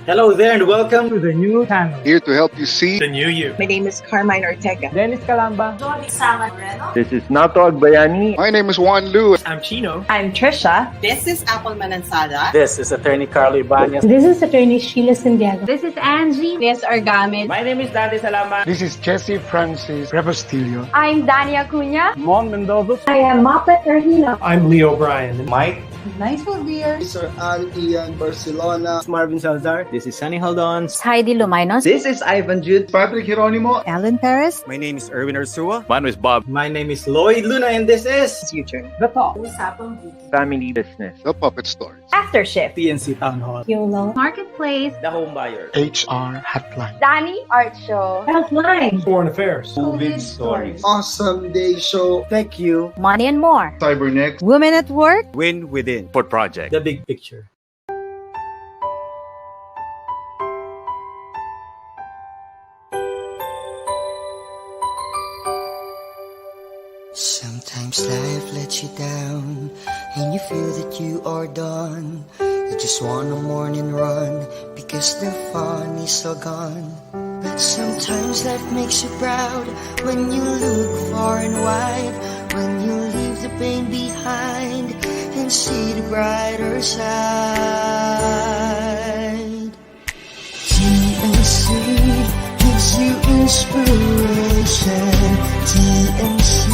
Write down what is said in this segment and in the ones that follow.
Hello there and welcome to the new channel. Here to help you see The new you. My name is Carmine Ortega. Dennis Calamba. This is Nato Agbayani. My name is Juan Lu. I'm Chino. I'm Trisha. This is Esplana-Manansala. This is Attorney Carlo Ibanez. This is Attorney Sheila Santiago. This is Angie. This is Argamit. My name is Dante Salama. This is Jesse Francis Rebastillo. I'm Dania Cunha. Mon Mendoza. I am Mapet Erhino. I'm Leo Bryan. Mike. Nice for beer. Sir Ian Barcelona. Marvin Salazar. This is Sunny Haldon. Heidi Lumainos. This is Ivan Jude. Patrick Geronimo. Alan Perez. My name is Erwin Ursua. Mine is Bob. My name is Lloyd Luna and this is Future. The Talk. Family Business. The Puppet Stories. After Shift. PNC Town Hall. YOLO. Marketplace. The Home Buyer. HR Hotline. Danny Art Show. Healthline. Foreign Affairs. COVID Stories. Awesome Day Show. Thank you. Money and More. Cybernext. Women at Work. Win Within. Port Project. The Big Picture. Sometimes life lets you down and you feel that you are done. You just want a morning run because the fun is all gone. But sometimes life makes you proud when you look far and wide, when you leave the pain behind and see the brighter side. TNC gives you inspiration. TNC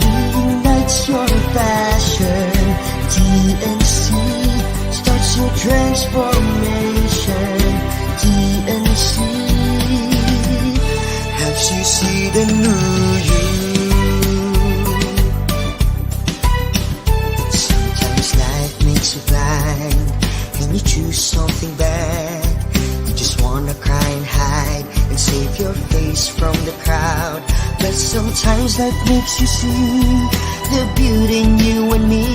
reignites your passion. TNC starts your transformation. TNC helps you see the new you. Sometimes life makes you blind and you choose something bad. You just wanna cry and hide and save your face from the crowd. But sometimes life makes you see the beauty in you and me.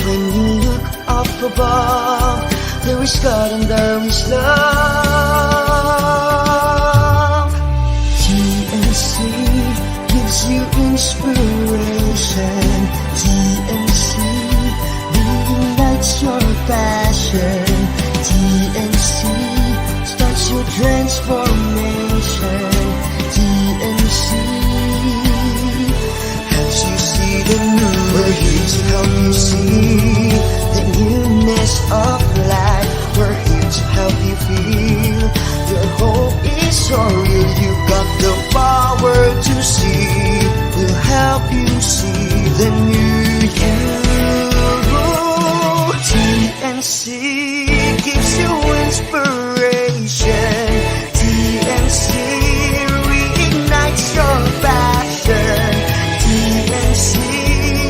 When you look up above, there is God and there is love. TNC gives you inspiration. TNC reignites your passion. TNC starts your transformation. TNC helps you see the new. We're here to help you see the newness of life. We're here to help you feel your hope is so real. You got the power to see. We'll help you see the new you. TNC gives you inspiration. TNC reignites your passion. TNC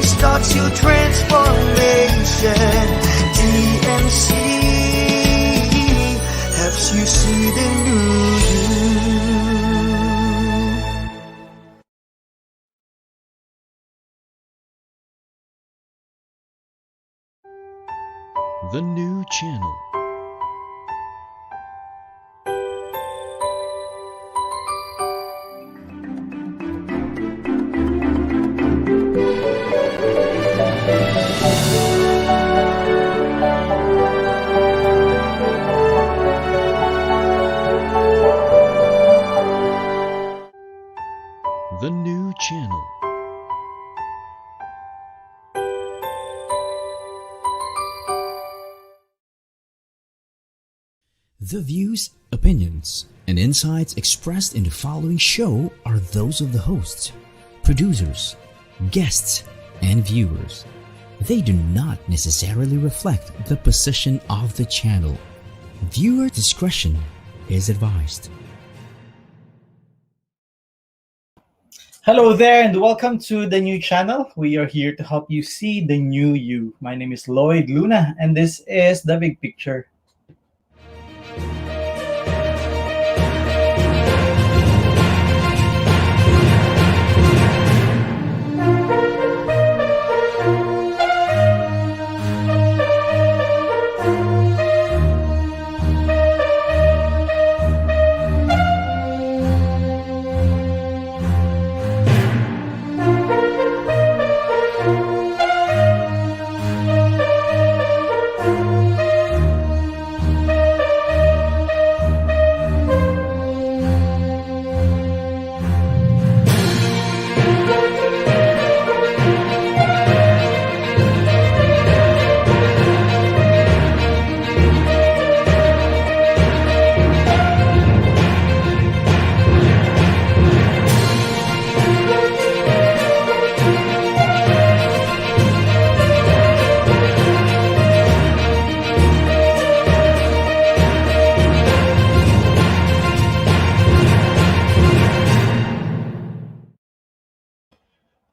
starts your transformation. TNC helps you see the new you. The new channel. The new channel. The views, opinions, and insights expressed in the following show are those of the hosts, producers, guests, and viewers. They do not necessarily reflect the position of the channel. Viewer discretion is advised. Hello there and welcome to the new channel. We are here to help you see the new you. My name is Lloyd Luna and this is The Big Picture.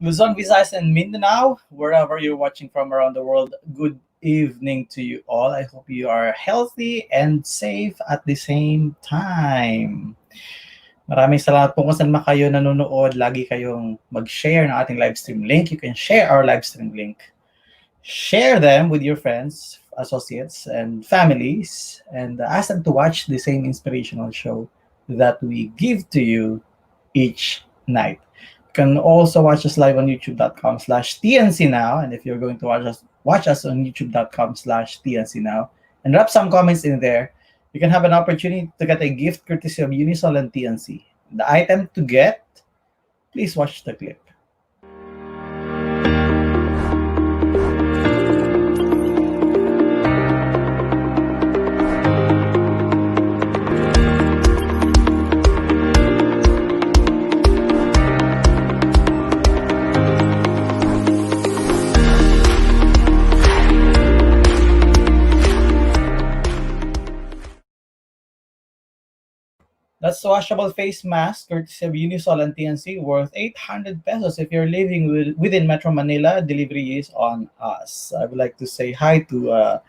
Luzon, Visayas, and Mindanao, wherever you're watching from around the world, good evening to you all. I hope you are healthy and safe at the same time. Maraming salamat po kung saan man kayo nanonood. Lagi kayong mag-share ng ating live stream link. You can share our live stream link. Share them with your friends, associates, and families, and ask them to watch the same inspirational show that we give to you each night. You can also watch us live on youtube.com/TNC now. And if you're going to watch us on youtube.com/TNC now and drop some comments in there, you can have an opportunity to get a gift courtesy of Unisol and TNC. The item to get, please watch the clip. That's the washable face mask courtesy of Unisol and TNC, worth 800 pesos. If you're living within Metro Manila, delivery is on us. I would like to say hi to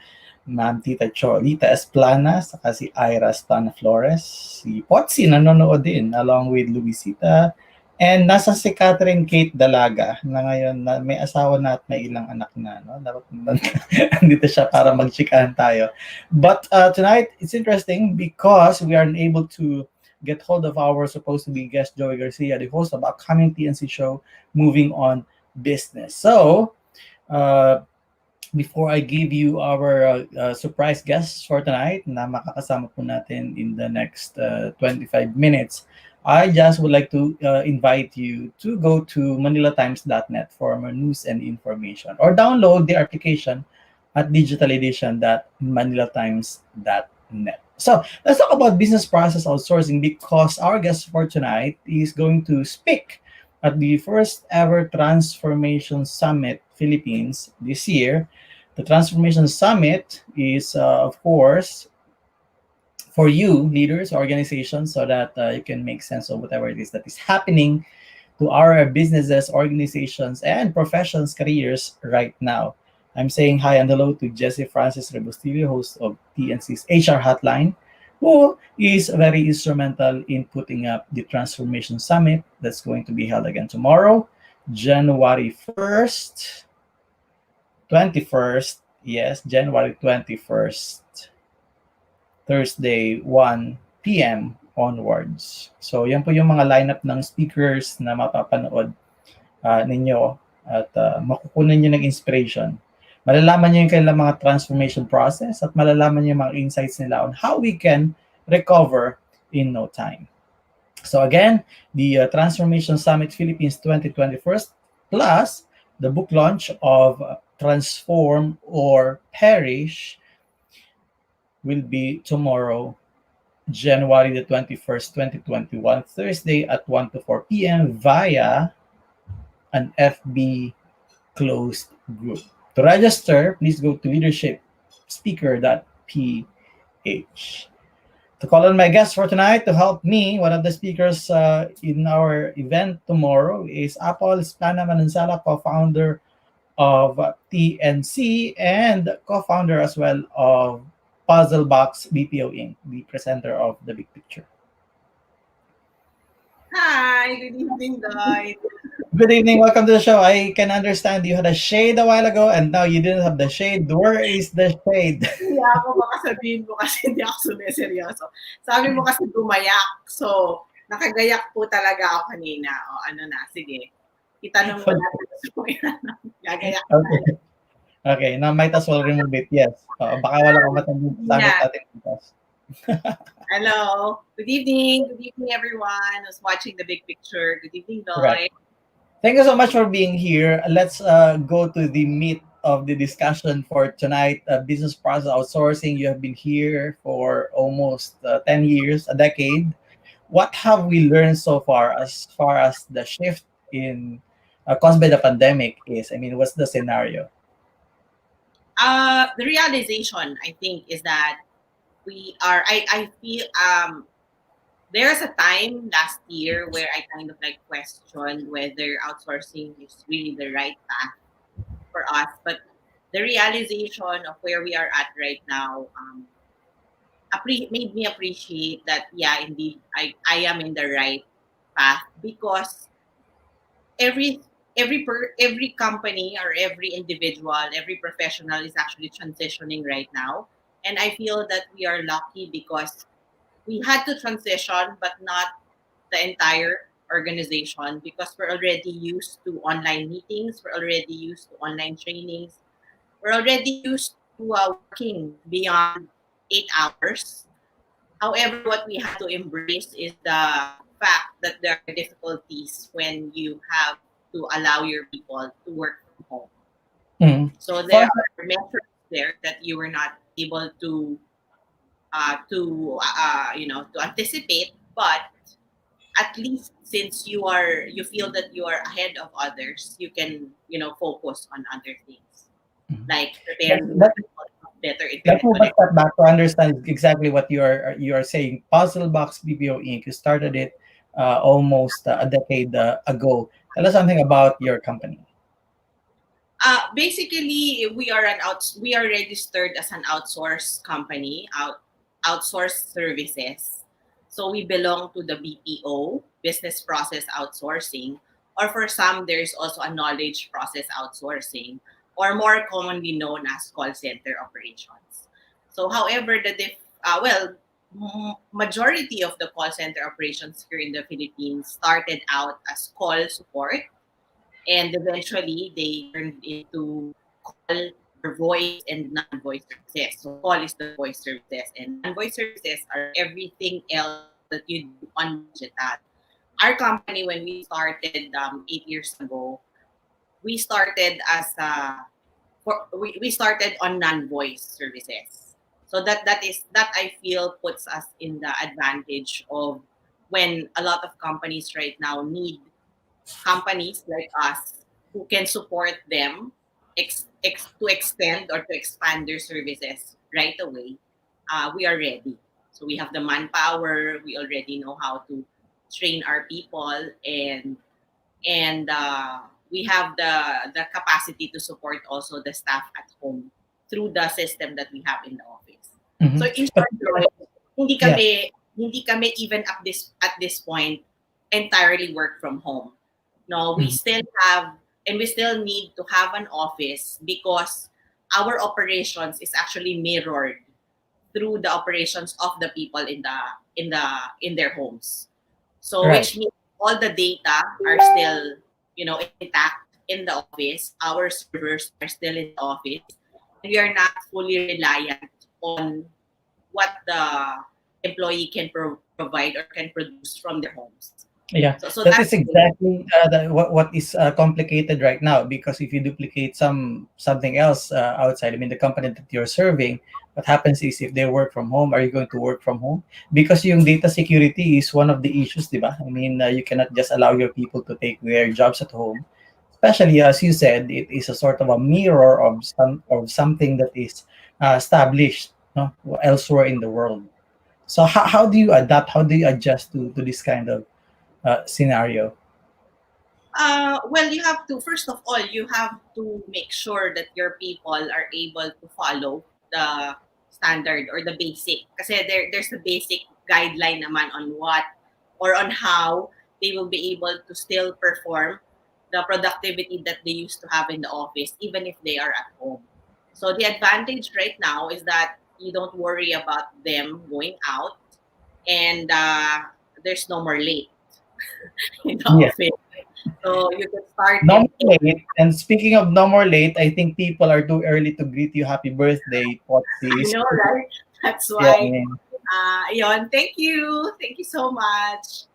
Ma'am Tita Cholita Esplana, saka si Ira Stan Flores, si Potsi nanonood din, along with Luisita, and nasa si Catherine Kate Dalaga na ngayon na may asawa na at may ilang anak na. No? Dapat nandito siya para magchikahan tayo. But tonight, it's interesting because we are unable to get hold of our supposed to be guest Joey Garcia, the host of upcoming TNC show, Moving On Business. So, before I give you our surprise guests for tonight na makakasama po natin in the next 25 minutes, I just would like to invite you to go to manilatimes.net for more news and information, or download the application at digitaledition.manilatimes.net. So let's talk about business process outsourcing, because our guest for tonight is going to speak at the first ever Transformation Summit Philippines this year. The Transformation Summit is, of course, for you, leaders, organizations, so that you can make sense of whatever it is that is happening to our businesses, organizations, and professions, careers right now. I'm saying hi and hello to Jesse Francis Rebostillo, host of TNC's HR Hotline, who is very instrumental in putting up the Transformation Summit that's going to be held again tomorrow, January 1st, 21st, yes, January 21st, Thursday, 1 p.m. onwards. So yan po yung mga lineup ng speakers na mapapanood ninyo at makukunan nyo ng inspiration. Malalaman nyo yung kailang mga transformation process at malalaman nyo yung mga insights nila on how we can recover in no time. So again, the Transformation Summit Philippines 2021 plus the book launch of Transform or Perish will be tomorrow, January the 21st, 2021, Thursday at 1 to 4 p.m. via an FB closed group. To register, please go to leadershipspeaker.ph. To call on my guest for tonight to help me, one of the speakers in our event tomorrow is Esplana-Manansala, co-founder of TNC and co-founder as well of PuzzleBox BPO Inc., the presenter of The Big Picture. Hi, good evening, guys. Good evening, welcome to the show. I can understand you had a shade a while ago and now you didn't have the shade. Where is the shade? Kaya ako baka sabihin mo kasi hindi ako sumiseryoso. Sabi mo kasi gumayak. So, nakagayak po talaga ako kanina. O ano na, sige. Itanong mo natin. Gagayak na. Okay, now might as well remove it. Yes. Baka wala kang matandang sa atin. Hello. Good evening. Good evening, everyone who's watching The Big Picture. Good evening, guys. Right. Thank you so much for being here. Let's go to the meat of the discussion for tonight. Business process outsourcing. You have been here for almost 10 years, a decade. What have we learned so far as the shift in caused by the pandemic is? I mean, what's the scenario? The realization, I think, is that we are, I feel there's a time last year where I kind of like questioned whether outsourcing is really the right path for us. But the realization of where we are at right now made me appreciate that, yeah, indeed, I am in the right path, because every every company or every individual, every professional is actually transitioning right now. And I feel that we are lucky because we had to transition, but not the entire organization, because we're already used to online meetings, we're already used to online trainings, we're already used to working beyond 8 hours. However, what we have to embrace is the fact that there are difficulties when you have to allow your people to work from home. So there are measures there that you were not able to to anticipate, but at least since you feel that you are ahead of others, you can focus on other things like preparing better Let internet me connection. step back to understand exactly what you are saying. PuzzleBox BPO Inc. You started it almost a decade ago. Tell us something about your company. Basically, we are registered as an outsource company, outsource services. So we belong to the BPO, business process outsourcing, or for some there's also a knowledge process outsourcing, or more commonly known as call center operations. So however, majority of the call center operations here in the Philippines started out as call support, and eventually they turned into call or voice and non-voice services. So call is the voice services, and non-voice services are everything else that you do on digital. Our company, when we started 8 years ago, we started we started on non-voice services. So that I feel puts us in the advantage of when a lot of companies right now need companies like us who can support them to extend or to expand their services right away. We are ready. So we have the manpower. We already know how to train our people, and we have the capacity to support also the staff at home through the system that we have in the office. Mhm. So in short, Lloyd, hindi kami even at this point entirely work from home. No, we Mhm. still have, and we still need to have an office, because our operations is actually mirrored through the operations of the people in their homes. So Right. which means all the data are still intact in the office. Our servers are still in the office, and we are not fully reliant on what the employee can provide or can produce from their homes. Yeah, So that that's is exactly what is complicated right now, because if you duplicate something else outside, I mean the company that you're serving, what happens is if they work from home, are you going to work from home? Because yung data security is one of the issues, di ba? I mean, you cannot just allow your people to take their jobs at home, especially as you said, it is a sort of a mirror of something that is established, no, elsewhere in the world. So how do you adapt? How do you adjust to this kind of scenario? well, you have to, first of all, you have to make sure that your people are able to follow the standard or the basic. Kasi there's a basic guideline naman on what or on how they will be able to still perform the productivity that they used to have in the office, even if they are at home. So the advantage right now is that you don't worry about them going out, and there's no more late in the Yeah. office. So you can start No in more late. And speaking of no more late, I think people are too early to greet you happy birthday, I Potsis. know, right? That's Yeah, I why, mean, yon, thank you. Thank you so much.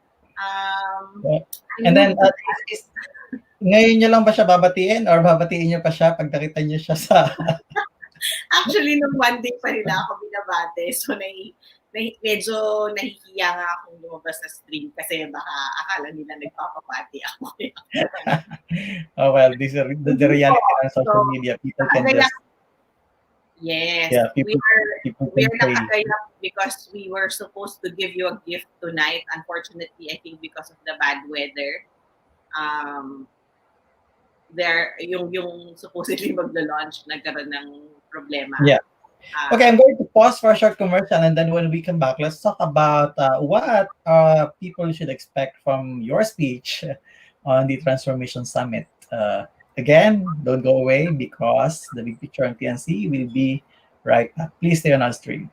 yeah. I And then, moved to, ngayon nyo lang ba siya babatiin or babatiin nyo pa siya pag nakita nyo siya sa... actually, nung one day pa nila ako binabate. So, medyo nahihiya nga akong lumabas sa stream kasi baka akala nila nagpapapati ako. Oh, well, this is the reality on social So, media. People can nakagaya, just... Yes, Yeah, we people are can say, nakagayak because we were supposed to give you a gift tonight. Unfortunately, I think because of the bad weather, um, yung supposedly magla-launch nagkaroon ng problema. yeah. Okay, I'm going to pause for a short commercial, and then when we come back, let's talk about what people should expect from your speech on the Transformation Summit. Again, don't go away because the big picture on TNC will be right back. Please stay on our stream.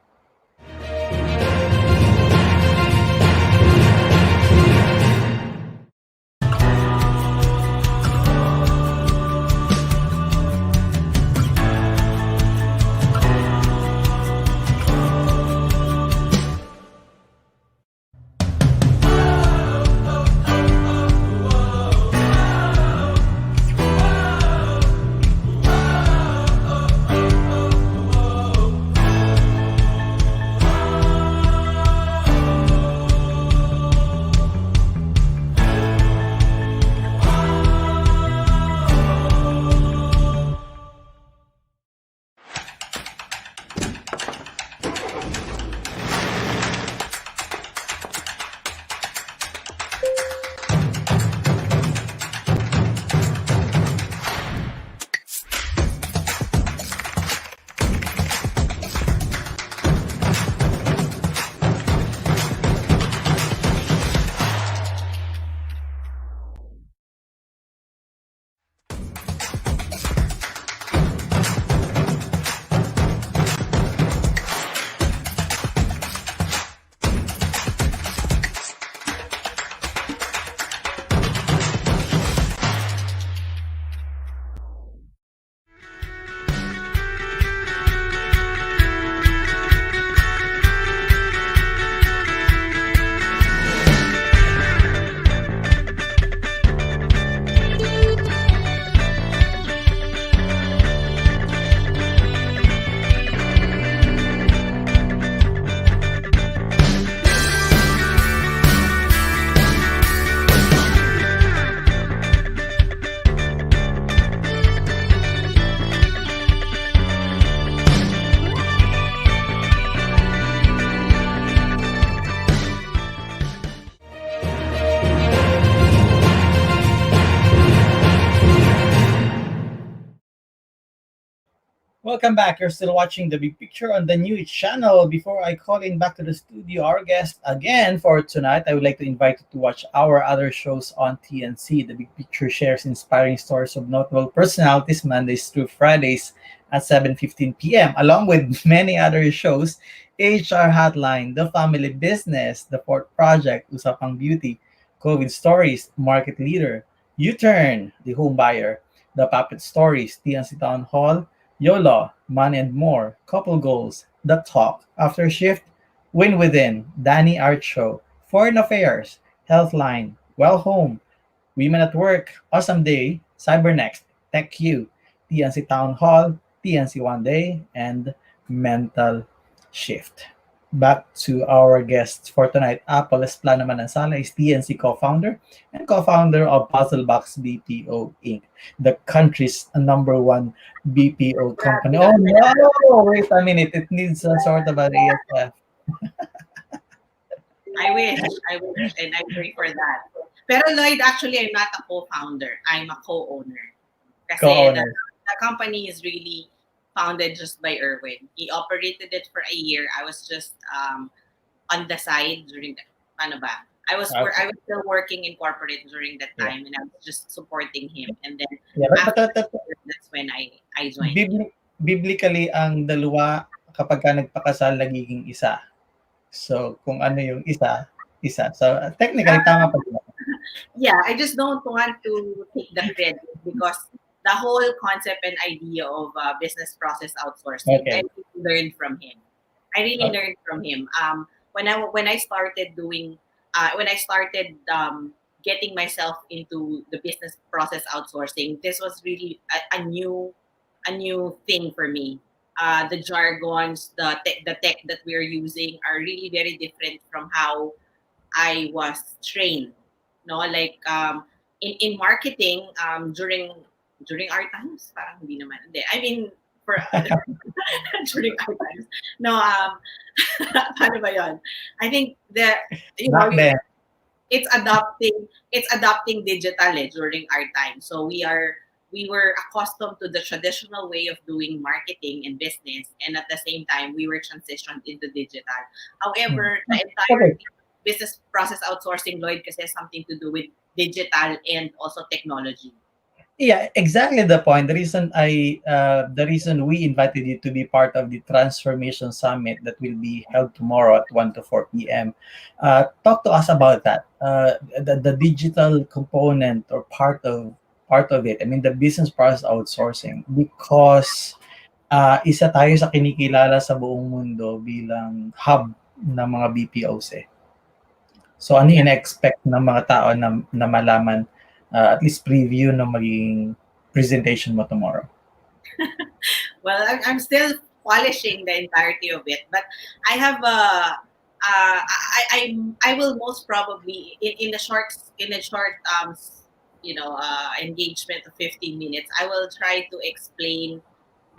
Welcome back. You're still watching The Big Picture on the new channel. Before I call in back to the studio our guest again for tonight, I would like to invite you to watch our other shows on TNC. The Big Picture shares inspiring stories of notable personalities Mondays through Fridays at 7:15 p.m., along with many other shows: HR Hotline, The Family Business, The Fourth Project, Usapang Beauty, COVID Stories, Market Leader, U-Turn, The Home Buyer, The Puppet Stories, TNC Town Hall, YOLO, Money and More, Couple Goals, The Talk, After Shift, Win Within, Danny Art Show, Foreign Affairs, Healthline, Well Home, Women at Work, Awesome Day, Cybernext, Tech Q, TNC Town Hall, TNC One Day, and Mental Shift. Back to our guests for tonight. Apple Esplana-Manansala is TNC co-founder and co-founder of PuzzleBox BPO Inc., the country's number one BPO company. Oh no! Wait a minute. It needs a sort of an ASF. I wish, and I pray for that. Pero Lloyd, actually, I'm not a co-founder. I'm a co-owner. Kasi Co-owner. the company is really founded just by Erwin. He operated it for a year. I was just on the side during the, ano ba? I was still working in corporate during that time, and I was just supporting him. And then that's when I joined. Biblically, ang dalawa kapag ka nagpakasal nagiging isa. So kung ano yung isa. So technically tama pa din. Yeah, I just don't want to take the credit because the whole concept and idea of business process outsourcing, I really learned from him. When I started doing, getting myself into the business process outsourcing, this was really a new thing for me. The jargons, the tech that we're using are really very different from how I was trained. No, like in marketing, during our times, parang hindi naman. I mean, for during our times. No, paano ba yun? I think Back then. it's adopting digital during our time. So we were accustomed to the traditional way of doing marketing and business, and at the same time we were transitioned into digital. However, the entire business process outsourcing, Lloyd, kasi has something to do with digital and also technology. Yeah, exactly the point. The reason we invited you to be part of the Transformation Summit that will be held tomorrow at 1 to 4 p.m. Talk to us about that. The digital component or part of it. I mean, the business process outsourcing, because isa tayo sa kinikilala sa buong mundo bilang hub ng mga BPOs eh. So ano in-expect ng mga tao na malaman, at least preview ng magiging presentation mo tomorrow? Well, I'm still polishing the entirety of it, but I have I will most probably in a short engagement of 15 minutes, I will try to explain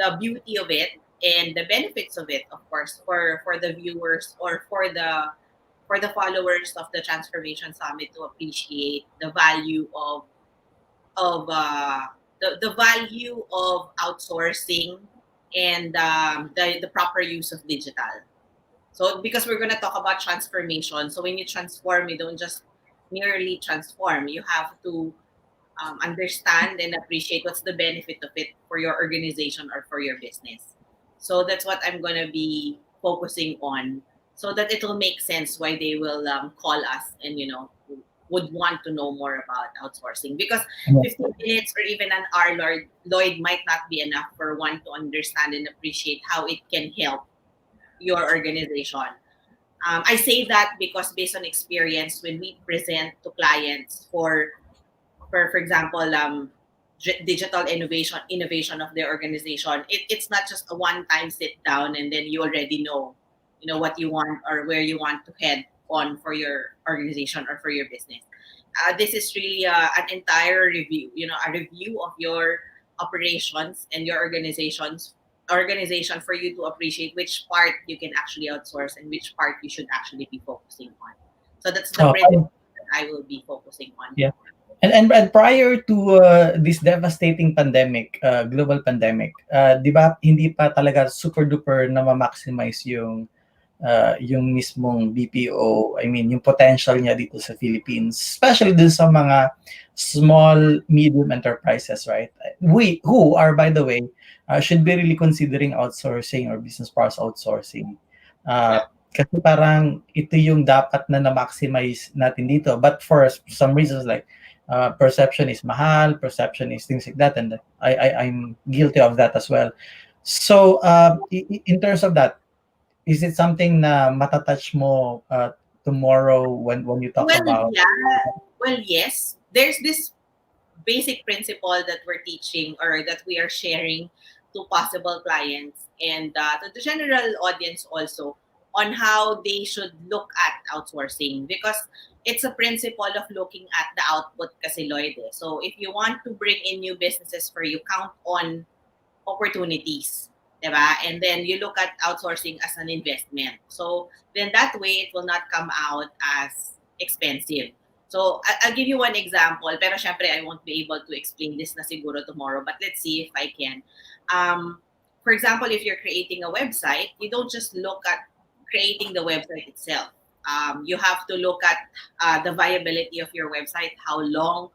the beauty of it and the benefits of it, of course, for the viewers or for the followers of the Transformation Summit to appreciate the value of the value of outsourcing and the proper use of digital. So because we're going to talk about transformation, so when you transform, you don't just merely transform. You have to understand and appreciate what's the benefit of it for your organization or for your business. So that's what I'm going to be focusing on, so that it will make sense why they will call us and would want to know more about outsourcing. Because 15 minutes or even an hour, Lloyd, might not be enough for one to understand and appreciate how it can help your organization. I say that because based on experience, when we present to clients for example, digital innovation of their organization, it's not just a one-time sit down and then you already know what you want or where you want to head on for your organization or for your business. This is really an entire review, a review of your operations and your organization for you to appreciate which part you can actually outsource and which part you should actually be focusing on. So that's the principle that I will be focusing on. Yeah. And prior to this devastating pandemic, global pandemic, di ba hindi pa talaga super duper na ma-maximize yung mismong BPO, I mean, yung potential niya dito sa Philippines, especially dun sa mga small, medium enterprises, right? Who are, by the way, should be really considering outsourcing or business process outsourcing. Kasi parang ito yung dapat na maximize natin dito. But for some reasons like perception is mahal, perception is things like that, and I'm guilty of that as well. So in terms of that, is it something na matatouch mo tomorrow when you talk about? Well, yes. There's this basic principle that we're teaching or that we are sharing to possible clients and to the general audience also on how they should look at outsourcing, because it's a principle of looking at the output kasi, Lloyd. So if you want to bring in new businesses for you, count on opportunities. Diba? And then you look at outsourcing as an investment. So then that way it will not come out as expensive. So I'll give you one example, pero syempre I won't be able to explain this na siguro tomorrow, but let's see if I can. For example, if you're creating a website, you don't just look at creating the website itself. You have to look at the viability of your website, how long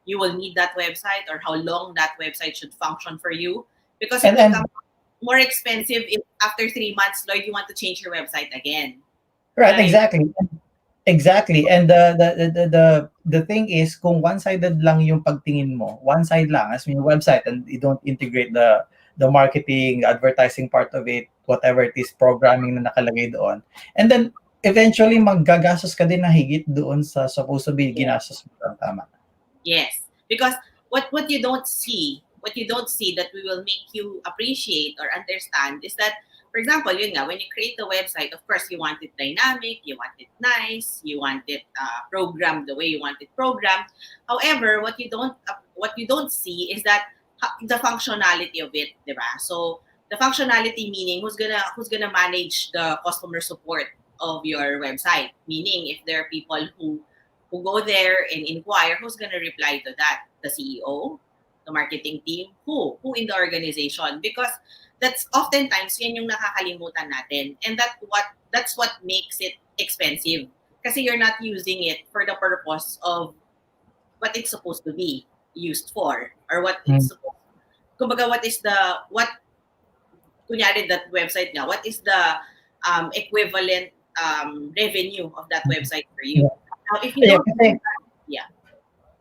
you will need that website or how long that website should function for you. Because it will come more expensive if after 3 months, Lloyd, you want to change your website again. Right, exactly. And the thing is, kung one-sided lang yung pagtingin mo, one side lang, as in your website, and you don't integrate the marketing, advertising part of it, whatever it is, programming na nakalagay doon. And then eventually maggagastos ka din na higit doon sa supposed to be ginastos mo, tama? Yes, because what you don't see that we will make you appreciate or understand is that, for example, when you create the website, of course, you want it dynamic, you want it nice, you want it programmed the way you want it programmed. However, what you don't see is that the functionality of it, diba? So The functionality meaning who's gonna manage the customer support of your website. Meaning if there are people who go there and inquire, who's gonna reply to that? The CEO, the marketing team, who in the organization? Because that's oftentimes yan yung nakakalimutan natin, and that's what makes it expensive. Kasi you're not using it for the purpose of what it's supposed to be used for, or what it's supposed. Kumbaga, kunyari that website nga, what is the equivalent revenue of that website for you? Now, if you don't,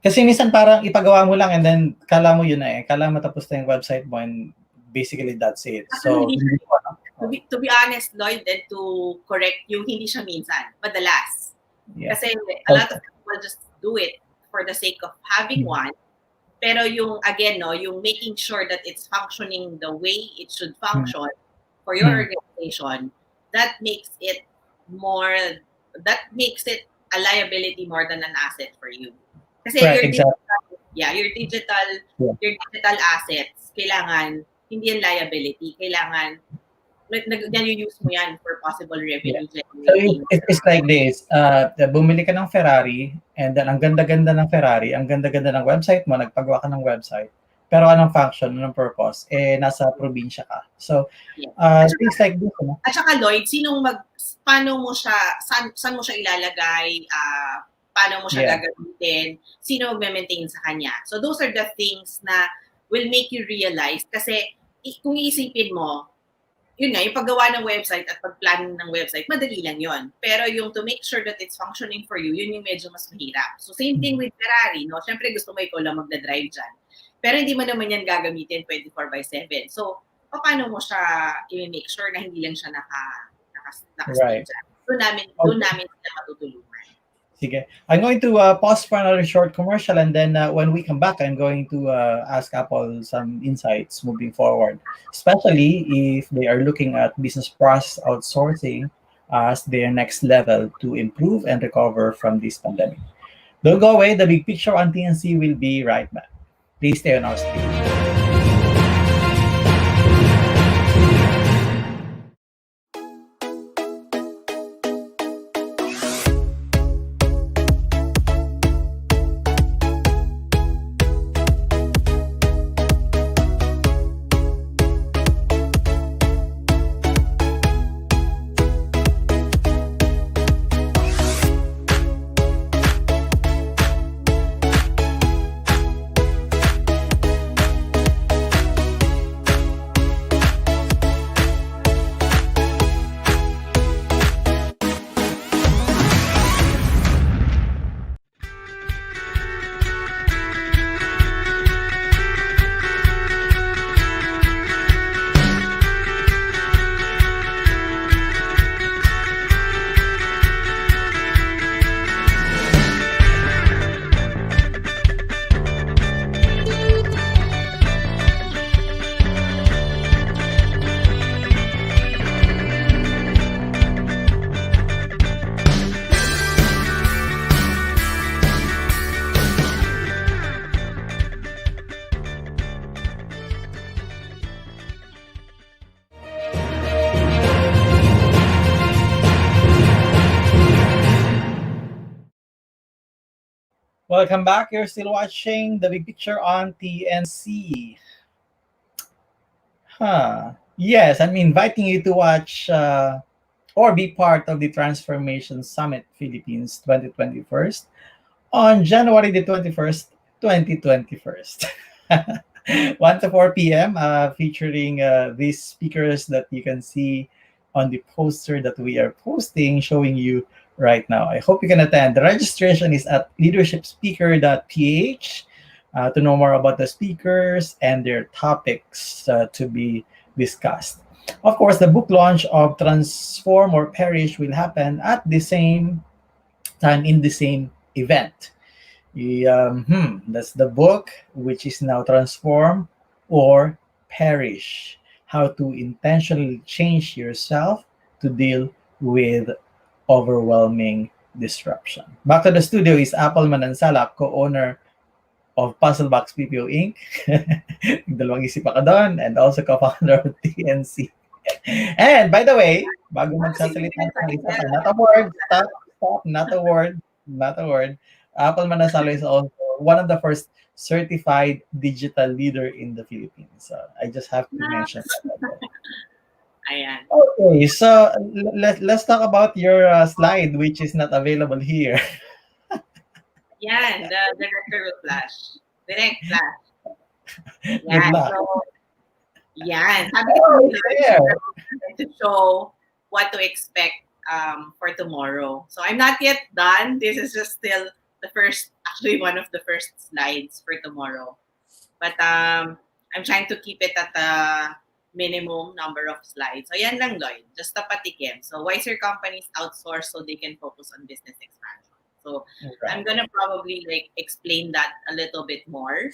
Kasi minsan parang ipagawa mo lang and then kala mo yun na kala mo tapos na yung website mo and basically that's it. So, to be honest, Lloyd, and to correct you, hindi siya minsan, madalas. Kasi a lot of people just do it for the sake of having one. Pero yung, again, yung making sure that it's functioning the way it should function for your organization, that makes it a liability more than an asset for you. Kasi your digital assets, kailangan, hindi yan liability, kailangan, use mo yan for possible revenue generating. So it's like this, bumili ka ng Ferrari, and then ang ganda-ganda ng Ferrari, ang ganda-ganda ng website mo, nagpagawa ka ng website, pero anong function, anong purpose, nasa probinsya ka. So, things like this. At saka Lloyd, paano mo siya, saan mo siya ilalagay, paano mo siya gagamitin, sino mag-maintain sa kanya. So those are the things na will make you realize, kasi kung iisipin mo, yun nga, yung paggawa ng website at pag-plan ng website, madali lang yun. Pero yung to make sure that it's functioning for you, yun yung medyo mas mahirap. So same thing with Ferrari, no? Siyempre gusto mo ikaw lang magdadrive dyan. Pero hindi mo naman yan gagamitin 24/7. So, paano mo siya i-make sure na hindi lang siya naka-stay dyan? Doon namin sila matutulungan. Sige. I'm going to pause for another short commercial, and then when we come back, I'm going to ask Apple some insights moving forward, especially if they are looking at business process outsourcing as their next level to improve and recover from this pandemic. Don't go away. The big picture on TNC will be right back. Please stay on our screen. Welcome back. You're still watching The Big Picture on TNC. Yes, I'm inviting you to watch or be part of the Transformation Summit Philippines 2021 on January the 21st, 2021. 1 to 4 p.m. Featuring these speakers that you can see on the poster that we are posting, showing you right now. I hope you can attend. The registration is at leadershipspeaker.ph to know more about the speakers and their topics to be discussed. Of course, the book launch of Transform or Perish will happen at the same time in the same event. That's the book, which is now Transform or Perish: How to Intentionally Change Yourself to Deal with Overwhelming Disruption. Back to the studio is Esplana-Manansala, co-owner of PuzzleBox PPO Inc. Dalawang isip ako doon, and also co-founder of TNC. And by the way, bago magsasalita ng isa pa, not a word, stop, not a word, not a word. Esplana-Manansala is also one of the first certified digital leader in the Philippines. So I just have to mention that. Ayan. Okay, so let's talk about your slide, which is not available here. Yan, the director will flash. Direct flash. Good Yan. luck. So, yan. Sabi ko to show what to expect for tomorrow. So I'm not yet done. This is just still the first, actually one of the first slides for tomorrow. But I'm trying to keep it at a minimum number of slides. So yan lang, Lloyd. Just a patikim. So wiser companies outsource so they can focus on business expansion. So I'm gonna probably like explain that a little bit more.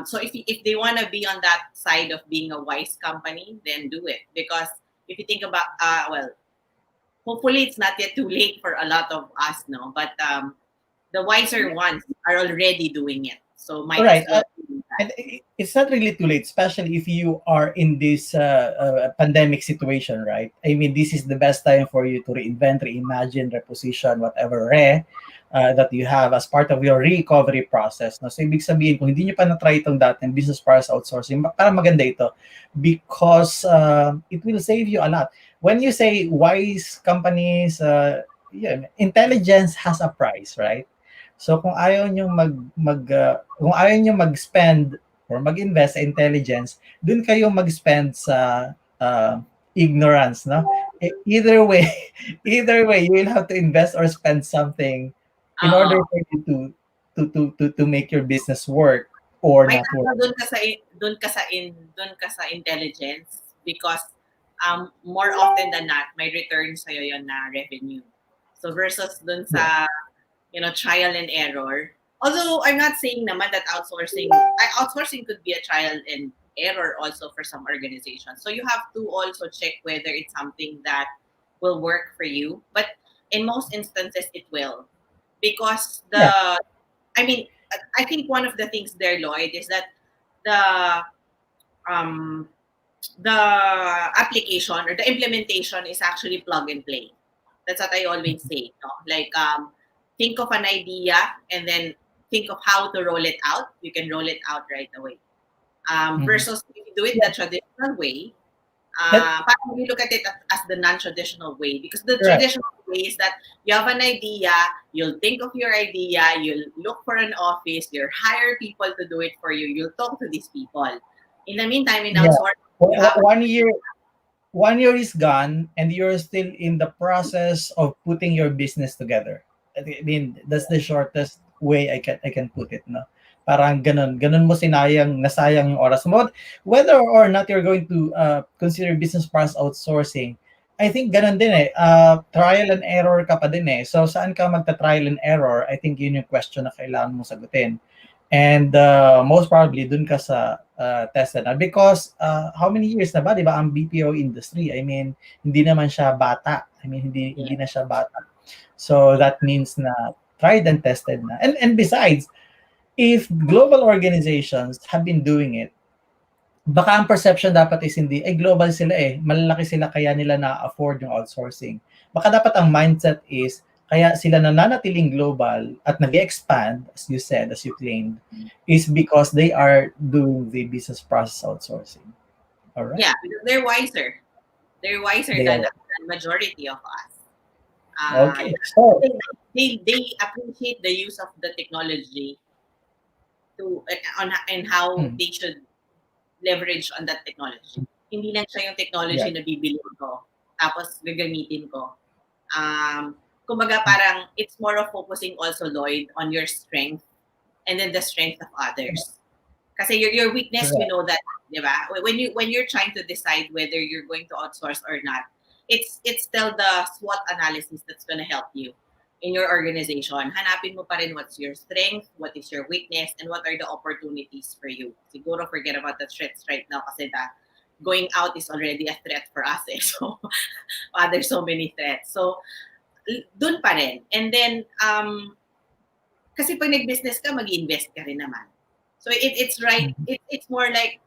So if they want to be on that side of being a wise company, then do it. Because if you think about, well, hopefully it's not yet too late for a lot of us, no? But the wiser ones are already doing it. So might as well do that. And it's not really too late, especially if you are in this pandemic situation, right? I mean, this is the best time for you to reinvent, reimagine, reposition, whatever that you have as part of your recovery process. No? So, ibig sabihin, kung hindi nyo pa na-try itong dating business process outsourcing, parang maganda ito because it will save you a lot. When you say wise companies, intelligence has a price, right? So kung ayaw nyo kung ayaw nyo mag-spend or mag-invest sa intelligence, dun kayo mag-spend sa ignorance, no? Either way, you will have to invest or spend something in order for you to make your business work or not work. Dun ka sa intelligence because more often than not, may return sa'yo yun na revenue. So versus dun sa trial and error. Although I'm not saying naman that outsourcing could be a trial and error also for some organizations. So you have to also check whether it's something that will work for you. But in most instances, it will. Because I think one of the things there, Lloyd, is that the application or the implementation is actually plug and play. That's what I always say. No? Like, think of an idea and then think of how to roll it out. You can roll it out right away. Versus if you do it the traditional way, you look at it as the non-traditional way. Because the traditional way is that you have an idea, you'll think of your idea, you'll look for an office, you'll hire people to do it for you, you'll talk to these people. In the meantime, in outsourcing, 1 year is gone and you're still in the process of putting your business together. I mean, that's the shortest way I can put it, no? Parang ganun mo nasayang yung oras mo. Whether or not you're going to consider business process outsourcing, I think ganun din trial and error ka pa din So saan ka magta-trial and error? I think yun yung question na kailangan mo sagutin. And most probably dun ka sa tested na because how many years na ba, 'di ba, ang BPO industry? I mean, hindi naman siya bata. I mean, hindi na siya bata. So that means na tried and tested na. And besides, if global organizations have been doing it, baka ang perception dapat is hindi, global sila malalaki sila kaya nila na-afford yung outsourcing. Baka dapat ang mindset is, kaya sila nananatiling global at nag-expand, as you said, as you claimed, is because they are doing the business process outsourcing. All right? Yeah, because they're wiser. They're wiser than the majority of us. Okay, so they appreciate the use of the technology and how they should leverage on that technology. Hindi lang siya yung technology na bibili ko tapos gagamitin ko. Kumbaga parang it's more of focusing also, Lloyd, on your strength and then the strength of others. Kasi your weakness, you know that, di ba? When you're trying to decide whether you're going to outsource or not, it's still the SWOT analysis that's going to help you in your organization. Hanapin mo pa rin what's your strength, what is your weakness, and what are the opportunities for you. Siguro forget about the threats right now kasi going out is already a threat for us. So there's so many threats. So dun pa rin. And then kasi pag nag-business ka, mag-invest ka rin naman. So it's right, it's more like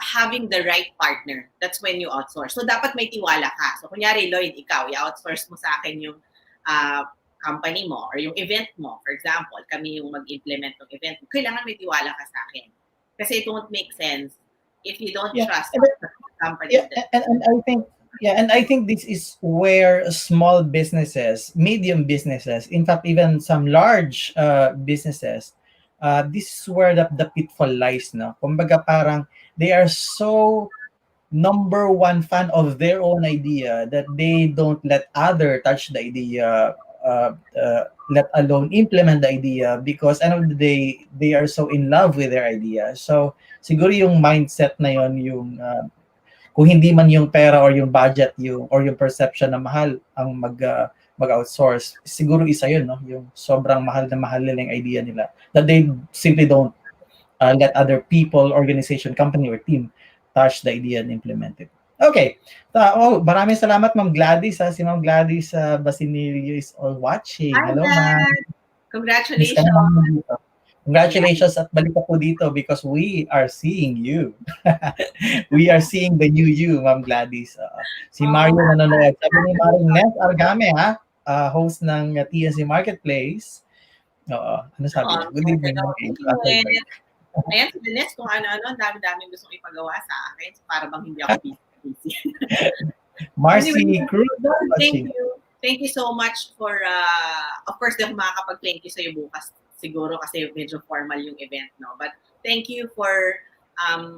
having the right partner. That's when you outsource. So dapat may tiwala ka. So kunyari, Lloyd, ikaw, i-outsource mo sa akin yung company mo or yung event mo. For example, kami yung mag-implement ng event. Kailangan may tiwala ka sa akin. Kasi it won't make sense if you don't trust the company. And I think this is where small businesses, medium businesses, in fact, even some large businesses, this is where the pitfall lies. No? Kumbaga parang they are so number one fan of their own idea that they don't let other touch the idea, let alone implement the idea, because end of the day, they are so in love with their idea. So siguro yung mindset na yon, yung kung hindi man yung pera or yung budget or yung perception na mahal ang mag-outsource, siguro isa yun, no? Yung sobrang mahal nila yung idea nila, that they simply don't let other people, organization, company, or team touch the idea and implement it. Okay. Maraming salamat, Ma'am Gladys. Si Ma'am Gladys Basinilio is all watching. Hi, hello, ma'am. Congratulations. Congratulations at balik ka po dito because we are seeing you. We are seeing the new you, Ma'am Gladys. Si Mario nanonood. Sabi ni Maring Nes Argame, host ng TNC Marketplace. Ano sabi niya? Good evening. Ayan, si Nes, kung ano-ano, ang dami-daming gustong ipagawa sa akin. So, para bang hindi ako busy. Marcy Cruz. Thank you so much for, of course, di ako makakapag-thank you sa'yo bukas. Siguro kasi medyo formal yung event, no? But thank you for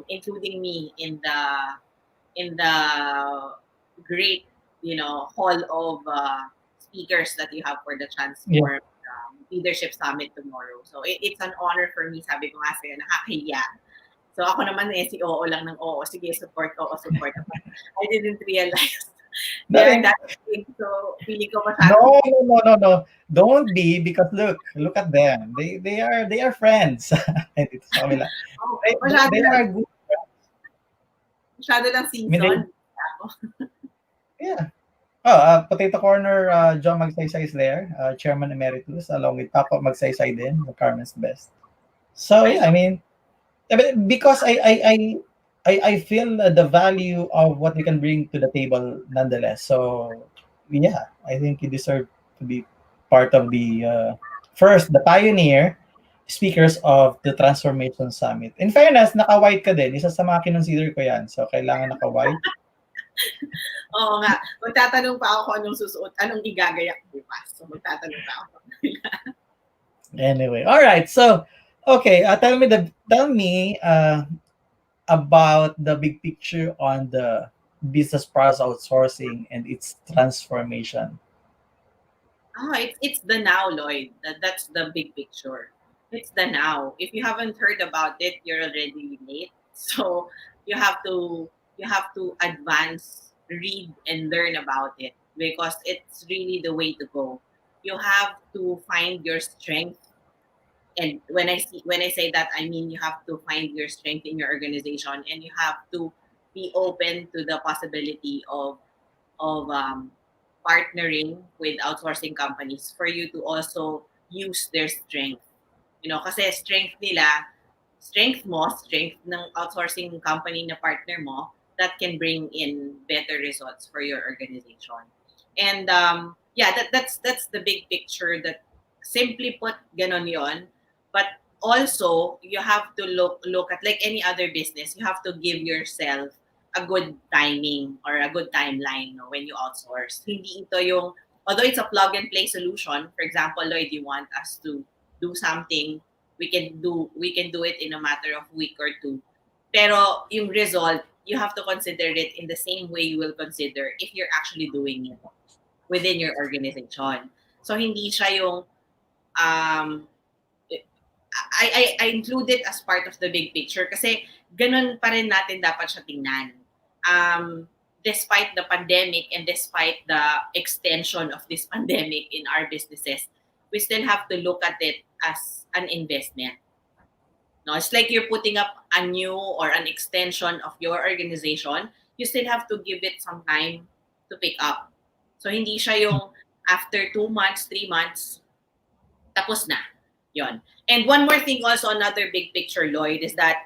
including me in the great, hall of speakers that you have for the Transform Leadership Summit tomorrow. So it's an honor for me. Sabi ko nga sa'yo, nakakahiya. So ako naman si oo lang ng oo. Sige, support. I didn't realize they're that big. So feeling ko masyado. No. Don't be, because look at them. They are friends. They are good friends. Masyado lang season. Yeah. Potato Corner, John Magsaysay is there, Chairman Emeritus, along with Papa Magsaysay din, the Carmen's Best. So yeah, I mean, because I feel the value of what we can bring to the table nonetheless. So yeah, I think you deserve to be part of the first, the pioneer speakers of the Transformation Summit. In fairness, naka-white ka din. Isa sa mga kinonsider ko yan. So kailangan naka-white. Oo nga. Magtatanong pa ako anong susuot, anong igagayak bukas. So magtatanong pa ako. Anyway, all right. So, okay, tell me about the big picture on the business process outsourcing and its transformation. It's the now, Lloyd. That's the big picture. It's the now. If you haven't heard about it, you're already late. So you have to advance, read, and learn about it because it's really the way to go. You have to find your strength. And when I say that, I mean you have to find your strength in your organization, and you have to be open to the possibility of partnering with outsourcing companies for you to also use their strength. Kasi strength ng outsourcing company na partner mo, that can bring in better results for your organization. And that's the big picture. That simply put, ganon yon. But also, you have to look at, like any other business, you have to give yourself a good timing or a good timeline when you outsource. Hindi ito yung, although it's a plug and play solution, for example, Lloyd, you want us to do something, we can do it in a matter of a week or two. Pero yung result, you have to consider it in the same way you will consider if you're actually doing it within your organization. So hindi siya yung I include it as part of the big picture kasi ganun pa rin natin dapat siya tingnan. Despite the pandemic and despite the extension of this pandemic in our businesses, we still have to look at it as an investment. No, it's like you're putting up a new or an extension of your organization. You still have to give it some time to pick up. So hindi siya yung after 2 months, 3 months, tapos na. Yon. And one more thing also, another big picture, Lloyd, is that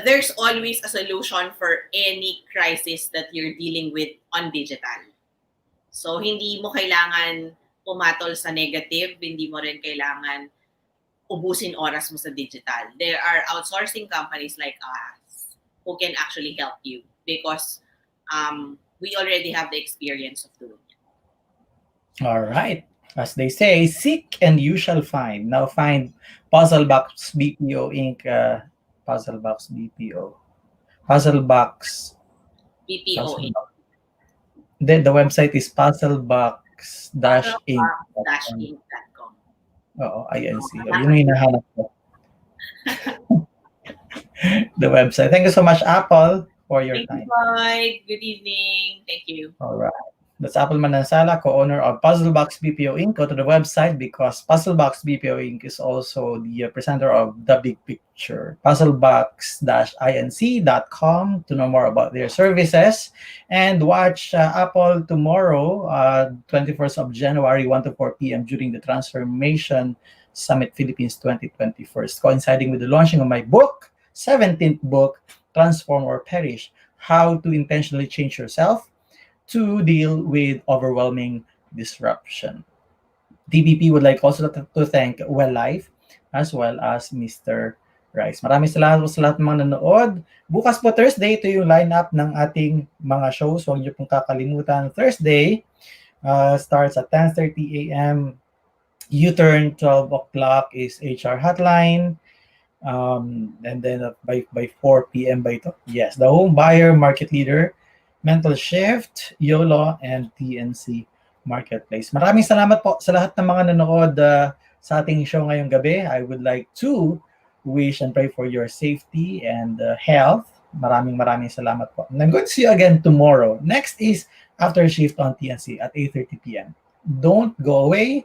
there's always a solution for any crisis that you're dealing with on digital. So, hindi mo kailangan pumatol sa negative, hindi mo rin kailangan ubusin oras mo sa digital. There are outsourcing companies like us who can actually help you because we already have the experience of doing it. All right. As they say, seek and you shall find. Now find PuzzleBox BPO Inc. PuzzleBox BPO. PuzzleBox BPO Inc. Then the website is puzzlebox-inc.com. Puzzlebox-inc.com. Oo, INC. Yun yung hinahanap ko. The website. Thank you so much, Apple, for your time. Thank you, Lloyd. Good evening. Thank you. All right. That's Esplana-Manansala, co-owner of PuzzleBox BPO Inc. Go to the website because PuzzleBox BPO Inc. is also the presenter of The Big Picture. Puzzlebox-inc.com to know more about their services. And watch Apple tomorrow, 21st of January, 1 to 4 p.m. during the Transformation Summit Philippines 2021, coinciding with the launching of my book, 17th book, Transform or Perish, How to Intentionally Change Yourself to Deal with Overwhelming Disruption. DBP would like also to thank Well Life as well as Mr. Rice. Maraming salamat sa lahat ng mga nanood. Bukas po Thursday, ito yung lineup ng ating mga shows. Huwag niyo pong kakalimutan. Thursday starts at 10:30 a.m. U-turn, 12 o'clock is HR Hotline. And then by 4 p.m. by ito. Yes, the Home Buyer Market Leader, Mental Shift, YOLO, and TNC Marketplace. Maraming salamat po sa lahat ng mga nanood sa ating show ngayong gabi. I would like to wish and pray for your safety and health. Maraming salamat po. And I'm going to see you again tomorrow. Next is After Shift on TNC at 8:30 p.m. Don't go away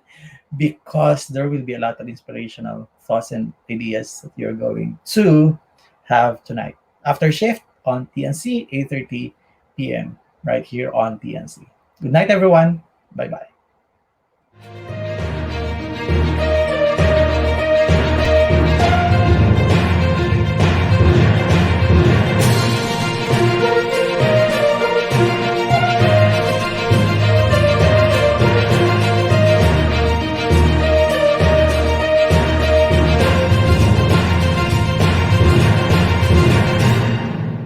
because there will be a lot of inspirational thoughts and ideas that you're going to have tonight. After Shift on TNC, 8:30 p.m. right here on TNC. Good night, everyone. Bye-bye.